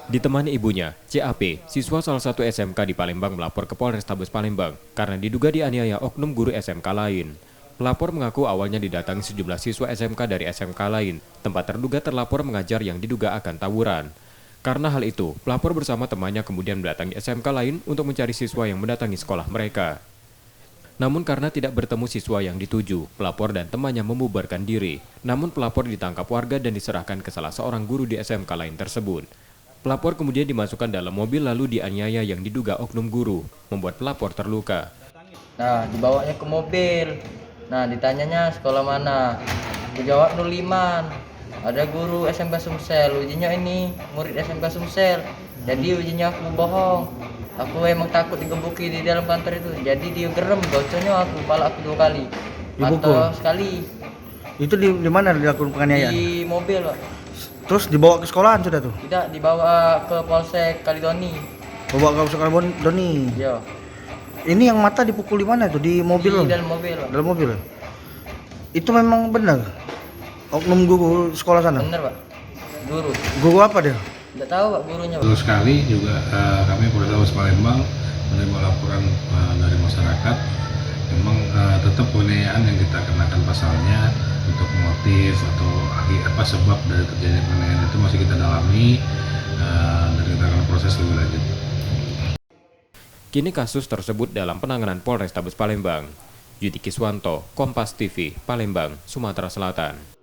Ditemani ibunya, CAP, siswa salah satu SMK di Palembang melapor ke Polrestabes Palembang karena diduga dianiaya oknum guru SMK lain. Pelapor mengaku awalnya didatangi sejumlah siswa SMK dari SMK lain, tempat terduga terlapor mengajar yang diduga akan tawuran. Karena hal itu, pelapor bersama temannya kemudian mendatangi SMK lain untuk mencari siswa yang mendatangi sekolah mereka. Namun karena tidak bertemu siswa yang dituju, pelapor dan temannya membubarkan diri. Namun pelapor ditangkap warga dan diserahkan ke salah seorang guru di SMK lain tersebut. Pelapor kemudian dimasukkan dalam mobil lalu dianiaya yang diduga oknum guru, membuat pelapor terluka. Nah, dibawanya ke mobil. Nah, ditanyanya sekolah mana? Aku jawab Nuliman. Ada guru SMK Sumsel, ujinya ini murid SMK Sumsel. Jadi ujinya aku bohong. Aku emang takut digebuki di dalam kantor itu. Jadi dia gerem, goconya aku, kepala aku 2 kali. Dipukul? Atau sekali Itu di mana dilakukan penganiayaan? di mobil, Pak. Terus dibawa ke sekolahan sudah tuh? Tidak, dibawa ke Polsek Kalidoni. Bawa ke sekolah Doni. Yo, Ini yang mata dipukul di mana tuh? Di mobil? di dalam mobil, Pak. Dalam mobil. Itu memang benar. Oknum guru sekolah sana. Bener, Pak. Guru. Guru apa dia? Tidak tahu, Pak, gurunya, Pak. Betul sekali juga kami Polrestabes Palembang menerima laporan dari masyarakat. Memang tetap penganiayaan yang kita kenakan pasalnya untuk motif atau apa sebab dari terjadinya penganiayaan itu masih kita dalami dan kita akan proses lebih lanjut. Kini kasus tersebut dalam penanganan Polrestabes Palembang. Yudi Kiswanto, Kompas TV, Palembang, Sumatera Selatan.